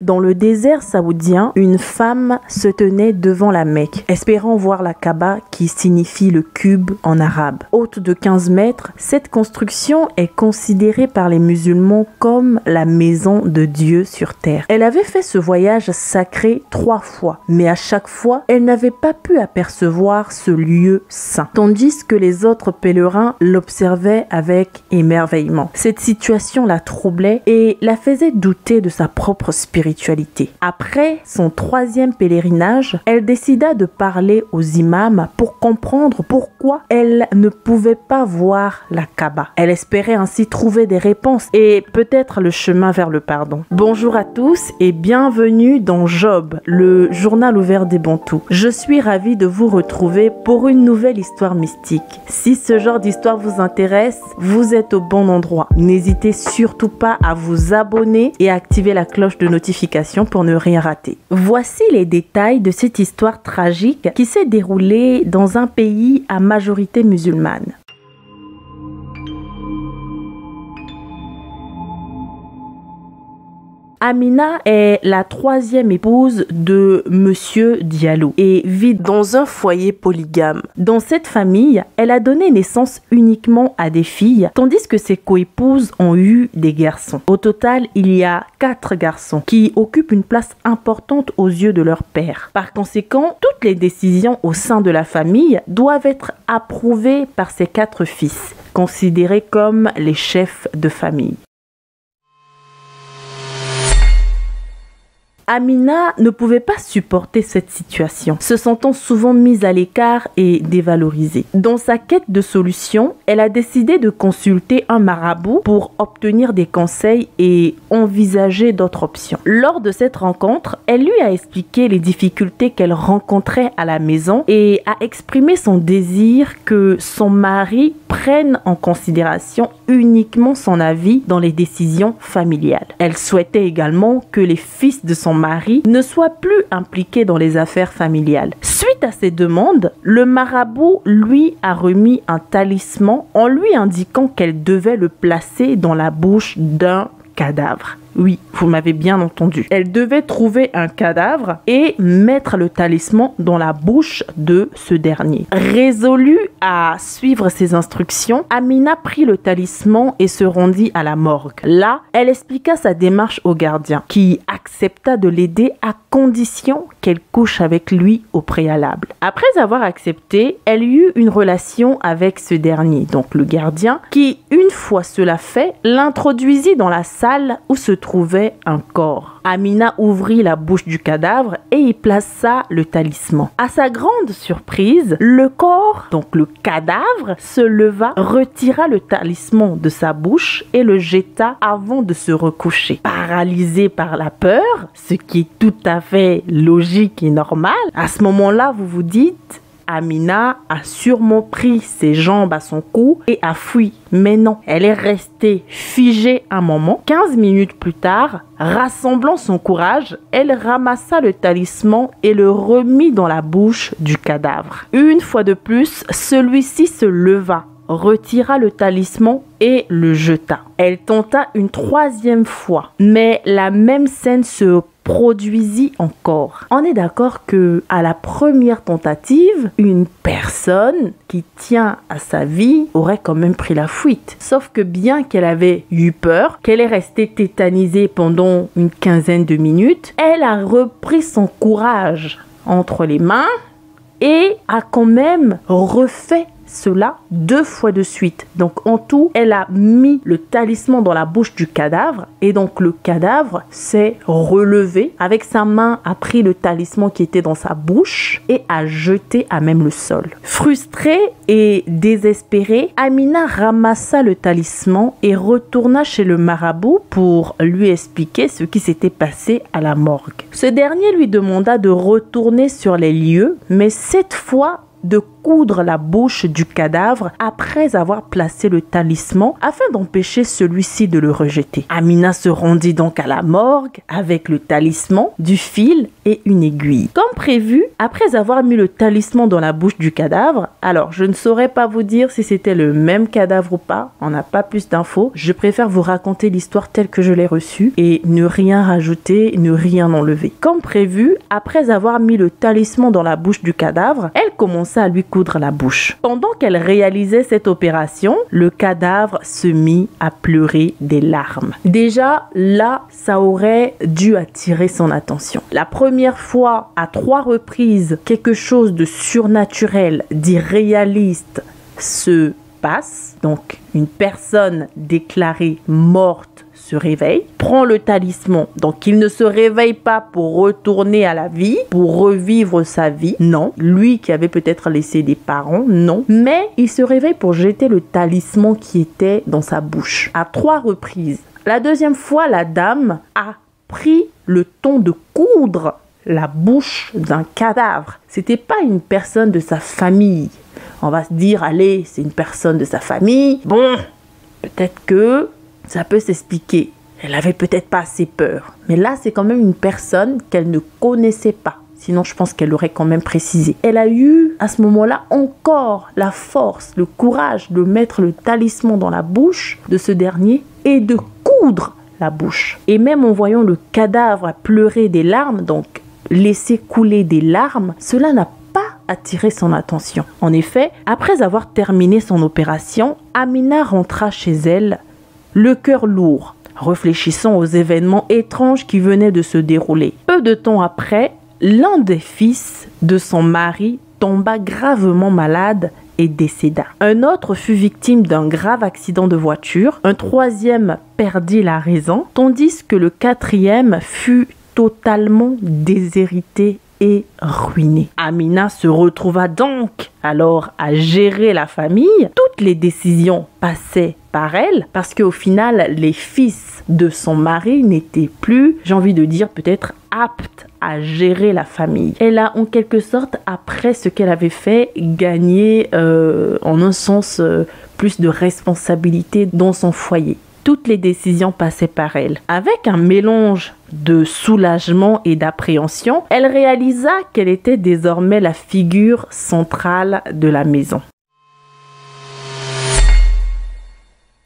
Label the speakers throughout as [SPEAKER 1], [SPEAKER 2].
[SPEAKER 1] Dans le désert saoudien, une femme se tenait devant la Mecque, espérant voir la Kaaba qui signifie le cube en arabe. Haute de 15 mètres, cette construction est considérée par les musulmans comme la maison de Dieu sur terre. Elle avait fait ce voyage sacré 3 fois, mais à chaque fois, elle n'avait pas pu apercevoir ce lieu saint, tandis que les autres pèlerins l'observaient avec émerveillement. Cette situation la troublait et la faisait douter de sa propre spiritualité. Après son 3e pèlerinage, elle décida de parler aux imams pour comprendre pourquoi elle ne pouvait pas voir la Kaaba. Elle espérait ainsi trouver des réponses et peut-être le chemin vers le pardon. Bonjour à tous et bienvenue dans Job, le journal ouvert des Bantous. Je suis ravie de vous retrouver pour une nouvelle histoire mystique. Si ce genre d'histoire vous intéresse, vous êtes au bon endroit. N'hésitez surtout pas à vous abonner et à activer la cloche de notification pour ne rien rater. Voici les détails de cette histoire tragique qui s'est déroulée dans un pays à majorité musulmane. Amina est la 3e épouse de Monsieur Diallo et vit dans un foyer polygame. Dans cette famille, elle a donné naissance uniquement à des filles, tandis que ses coépouses ont eu des garçons. Au total, il y a 4 garçons qui occupent une place importante aux yeux de leur père. Par conséquent, toutes les décisions au sein de la famille doivent être approuvées par ces 4 fils, considérés comme les chefs de famille. Amina ne pouvait pas supporter cette situation, se sentant souvent mise à l'écart et dévalorisée. Dans sa quête de solution, elle a décidé de consulter un marabout pour obtenir des conseils et envisager d'autres options. Lors de cette rencontre, elle lui a expliqué les difficultés qu'elle rencontrait à la maison et a exprimé son désir que son mari prenne en considération uniquement son avis dans les décisions familiales. Elle souhaitait également que les fils de son mari ne soit plus impliqué dans les affaires familiales. Suite à ces demandes, le marabout lui a remis un talisman en lui indiquant qu'elle devait le placer dans la bouche d'un cadavre. Oui, vous m'avez bien entendu. Elle devait trouver un cadavre et mettre le talisman dans la bouche de ce dernier. Résolue à suivre ses instructions, Amina prit le talisman et se rendit à la morgue. Là, elle expliqua sa démarche au gardien, qui accepta de l'aider à condition qu'elle couche avec lui au préalable. Après avoir accepté, elle eut une relation avec ce dernier, donc le gardien, qui, une fois cela fait, l'introduisit dans la salle où se trouvait un corps. Amina ouvrit la bouche du cadavre et y plaça le talisman. À sa grande surprise, le corps, donc le cadavre, se leva, retira le talisman de sa bouche et le jeta avant de se recoucher. Paralysée par la peur, ce qui est tout à fait logique et normal, à ce moment-là, vous vous dites... Amina a sûrement pris ses jambes à son cou et a fui. Mais non, elle est restée figée un moment. 15 minutes plus tard, rassemblant son courage, elle ramassa le talisman et le remit dans la bouche du cadavre. Une fois de plus, celui-ci se leva, retira le talisman et le jeta. Elle tenta une 3e fois, mais la même scène se produisit encore. On est d'accord que à la première tentative, une personne qui tient à sa vie aurait quand même pris la fuite. Sauf que bien qu'elle avait eu peur, qu'elle est restée tétanisée pendant une 15aine de minutes, elle a repris son courage entre les mains et a quand même refait cela 2 fois de suite. Donc en tout, elle a mis le talisman dans la bouche du cadavre et donc le cadavre s'est relevé. Avec sa main, a pris le talisman qui était dans sa bouche et a jeté à même le sol. Frustrée et désespérée, Amina ramassa le talisman et retourna chez le marabout pour lui expliquer ce qui s'était passé à la morgue. Ce dernier lui demanda de retourner sur les lieux, mais cette fois de coudre la bouche du cadavre après avoir placé le talisman afin d'empêcher celui-ci de le rejeter. Amina se rendit donc à la morgue avec le talisman, du fil et une aiguille. Comme prévu, après avoir mis le talisman dans la bouche du cadavre, alors je ne saurais pas vous dire si c'était le même cadavre ou pas, on n'a pas plus d'infos, je préfère vous raconter l'histoire telle que je l'ai reçue et ne rien rajouter, ne rien enlever. Comme prévu, après avoir mis le talisman dans la bouche du cadavre, elle commença à lui coudre la bouche. Pendant qu'elle réalisait cette opération, le cadavre se mit à pleurer des larmes. Déjà, là, ça aurait dû attirer son attention. La première fois, à 3 reprises, quelque chose de surnaturel, d'irréaliste se passe. Donc, une personne déclarée morte se réveille, prend le talisman. Donc, il ne se réveille pas pour retourner à la vie, pour revivre sa vie. Non. Lui qui avait peut-être laissé des parents, non. Mais il se réveille pour jeter le talisman qui était dans sa bouche. À 3 reprises. La deuxième fois, la dame a pris le temps de coudre la bouche d'un cadavre. C'était pas une personne de sa famille. On va se dire, allez, c'est une personne de sa famille. Bon, peut-être que ça peut s'expliquer. Elle avait peut-être pas assez peur. Mais là, c'est quand même une personne qu'elle ne connaissait pas. Sinon, je pense qu'elle aurait quand même précisé. Elle a eu, à ce moment-là, encore la force, le courage de mettre le talisman dans la bouche de ce dernier et de coudre la bouche. Et même en voyant le cadavre pleurer des larmes, donc laisser couler des larmes, cela n'a pas attiré son attention. En effet, après avoir terminé son opération, Amina rentra chez elle, le cœur lourd, réfléchissant aux événements étranges qui venaient de se dérouler. Peu de temps après, l'un des fils de son mari tomba gravement malade et décéda. Un autre fut victime d'un grave accident de voiture. Un troisième perdit la raison, tandis que le quatrième fut totalement déshérité et ruiné. Amina se retrouva donc alors à gérer la famille. Toutes les décisions passaient par elle parce qu'au final, les fils de son mari n'étaient plus, j'ai envie de dire, peut-être aptes à gérer la famille. Elle a en quelque sorte, après ce qu'elle avait fait, gagné en un sens plus de responsabilité dans son foyer. Toutes les décisions passaient par elle. Avec un mélange de soulagement et d'appréhension, elle réalisa qu'elle était désormais la figure centrale de la maison.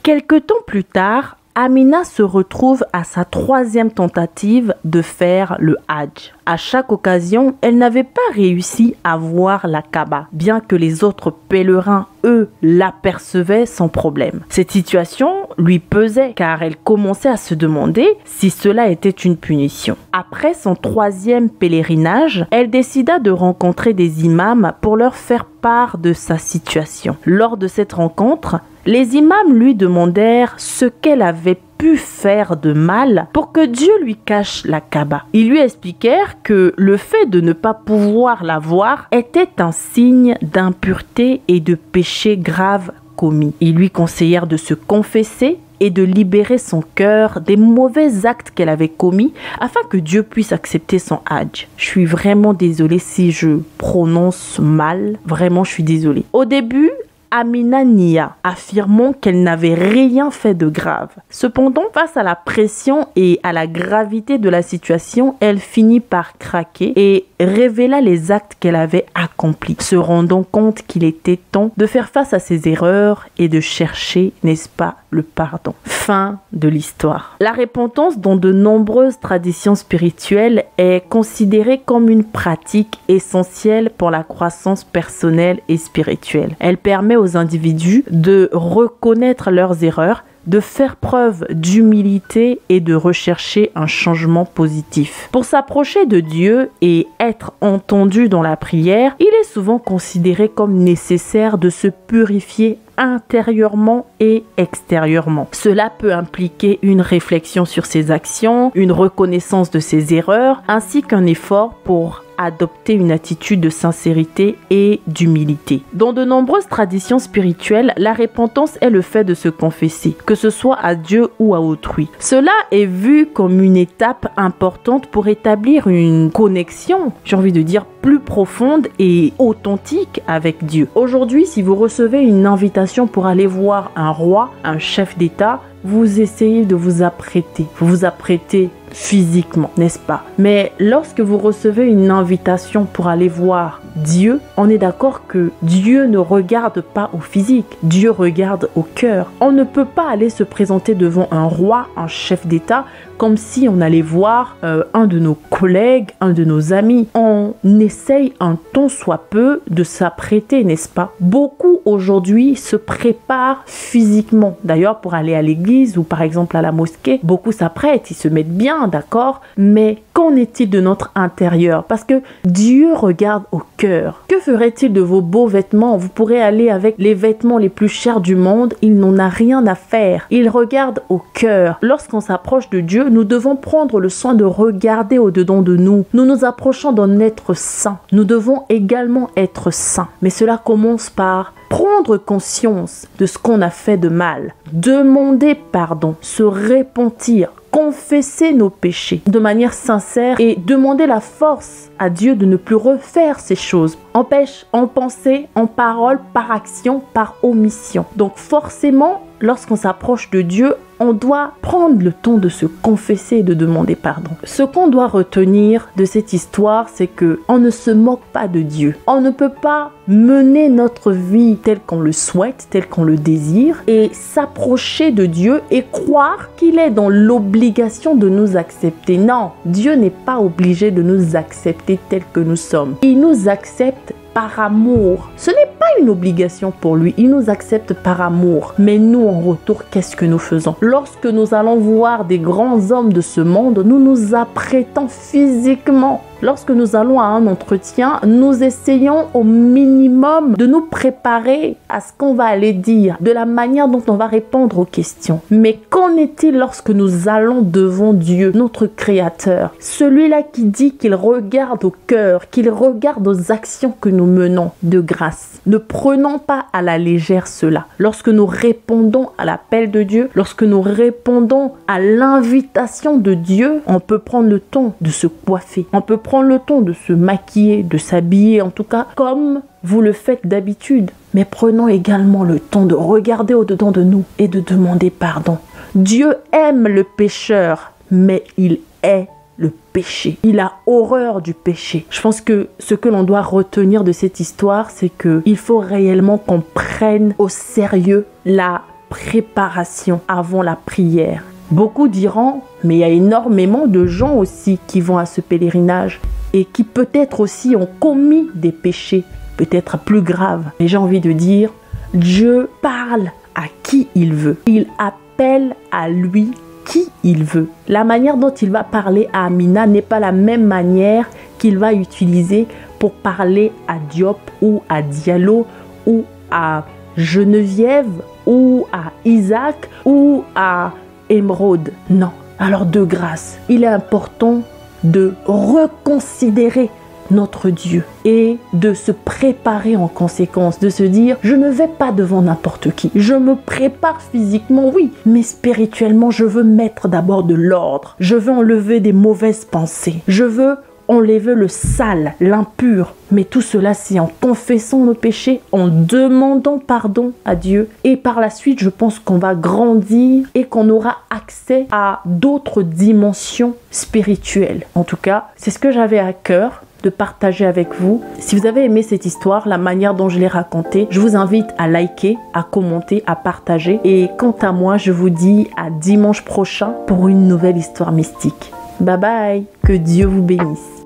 [SPEAKER 1] Quelque temps plus tard, Amina se retrouve à sa 3e tentative de faire le Hajj. À chaque occasion, elle n'avait pas réussi à voir la Kaaba, bien que les autres pèlerins, eux, l'apercevaient sans problème. Cette situation lui pesait car elle commençait à se demander si cela était une punition. Après son 3e pèlerinage, elle décida de rencontrer des imams pour leur faire part de sa situation. Lors de cette rencontre, les imams lui demandèrent ce qu'elle avait pu faire de mal pour que Dieu lui cache la Kaaba. Ils lui expliquèrent que le fait de ne pas pouvoir la voir était un signe d'impureté et de péché grave commis. Ils lui conseillèrent de se confesser et de libérer son cœur des mauvais actes qu'elle avait commis afin que Dieu puisse accepter son Hajj. Je suis vraiment désolée si je prononce mal. Vraiment, je suis désolée. Au début, Amina nia, affirmant qu'elle n'avait rien fait de grave. Cependant, face à la pression et à la gravité de la situation, elle finit par craquer et révéla les actes qu'elle avait accomplis, se rendant compte qu'il était temps de faire face à ses erreurs et de chercher, n'est-ce pas, le pardon. Fin de l'histoire. La repentance dans de nombreuses traditions spirituelles est considérée comme une pratique essentielle pour la croissance personnelle et spirituelle. Elle permet aux individus de reconnaître leurs erreurs, de faire preuve d'humilité et de rechercher un changement positif. Pour s'approcher de Dieu et être entendu dans la prière, il est souvent considéré comme nécessaire de se purifier intérieurement et extérieurement. Cela peut impliquer une réflexion sur ses actions, une reconnaissance de ses erreurs, ainsi qu'un effort pour adopter une attitude de sincérité et d'humilité. Dans de nombreuses traditions spirituelles, la repentance est le fait de se confesser, que ce soit à Dieu ou à autrui. Cela est vu comme une étape importante pour établir une connexion, j'ai envie de dire, plus profonde et authentique avec Dieu. Aujourd'hui, si vous recevez une invitation pour aller voir un roi, un chef d'État, vous essayez de vous apprêter. Vous vous apprêtez physiquement, n'est-ce pas? Mais lorsque vous recevez une invitation pour aller voir Dieu, on est d'accord que Dieu ne regarde pas au physique, Dieu regarde au cœur. On ne peut pas aller se présenter devant un roi, un chef d'État, comme si on allait voir un de nos collègues, un de nos amis. On essaye un tant soit peu de s'apprêter, n'est-ce pas? Beaucoup aujourd'hui se préparent physiquement. D'ailleurs, pour aller à l'église ou par exemple à la mosquée, beaucoup s'apprêtent, ils se mettent bien, d'accord? Mais qu'en est-il de notre intérieur? Parce que Dieu regarde au cœur. Que ferait-il de vos beaux vêtements? Vous pourrez aller avec les vêtements les plus chers du monde, il n'en a rien à faire. Il regarde au cœur. Lorsqu'on s'approche de Dieu, nous devons prendre le soin de regarder au-dedans de nous. Nous nous approchons d'un être saint. Nous devons également être saints. Mais cela commence par prendre conscience de ce qu'on a fait de mal, demander pardon, se repentir, confesser nos péchés de manière sincère et demander la force à Dieu de ne plus refaire ces choses. En péché, en pensée, en parole, par action, par omission. Donc forcément, lorsqu'on s'approche de Dieu, on doit prendre le temps de se confesser et de demander pardon. Ce qu'on doit retenir de cette histoire, c'est que on ne se moque pas de Dieu. On ne peut pas mener notre vie telle qu'on le souhaite, telle qu'on le désire, et s'approcher de Dieu et croire qu'il est dans l'obligation de nous accepter. Non, Dieu n'est pas obligé de nous accepter tels que nous sommes. Il nous accepte par amour. Ce n'est pas une obligation pour lui. Il nous accepte par amour. Mais nous, en retour, qu'est-ce que nous faisons? Lorsque nous allons voir des grands hommes de ce monde, nous nous apprêtons physiquement. Lorsque nous allons à un entretien, nous essayons au minimum de nous préparer à ce qu'on va aller dire, de la manière dont on va répondre aux questions. Mais qu'en est-il lorsque nous allons devant Dieu, notre Créateur, celui-là qui dit qu'il regarde au cœur, qu'il regarde aux actions que nous menons de grâce? Ne prenons pas à la légère cela. Lorsque nous répondons à l'appel de Dieu, lorsque nous répondons à l'invitation de Dieu, on peut prendre le temps de se coiffer, on peut prendre le temps de se maquiller, de s'habiller, en tout cas comme vous le faites d'habitude. Mais prenons également le temps de regarder au-dedans de nous et de demander pardon. Dieu aime le pécheur, mais il est le péché. Il a horreur du péché. Je pense que ce que l'on doit retenir de cette histoire, c'est qu'il faut réellement qu'on prenne au sérieux la préparation avant la prière. Beaucoup diront, mais il y a énormément de gens aussi qui vont à ce pèlerinage et qui peut-être aussi ont commis des péchés, peut-être plus graves. Mais j'ai envie de dire, Dieu parle à qui il veut. Il appelle à lui qui il veut. La manière dont il va parler à Amina n'est pas la même manière qu'il va utiliser pour parler à Diop ou à Diallo ou à Geneviève ou à Isaac ou à Émeraude. Non. Alors de grâce, il est important de reconsidérer notre Dieu et de se préparer en conséquence, de se dire je ne vais pas devant n'importe qui, je me prépare physiquement, oui, mais spirituellement je veux mettre d'abord de l'ordre, je veux enlever des mauvaises pensées, je veux enlever le sale, l'impur. Mais tout cela, c'est en confessant nos péchés, en demandant pardon à Dieu. Et par la suite, je pense qu'on va grandir et qu'on aura accès à d'autres dimensions spirituelles. En tout cas, c'est ce que j'avais à cœur de partager avec vous. Si vous avez aimé cette histoire, la manière dont je l'ai racontée, je vous invite à liker, à commenter, à partager. Et quant à moi, je vous dis à dimanche prochain pour une nouvelle histoire mystique. Bye bye, que Dieu vous bénisse.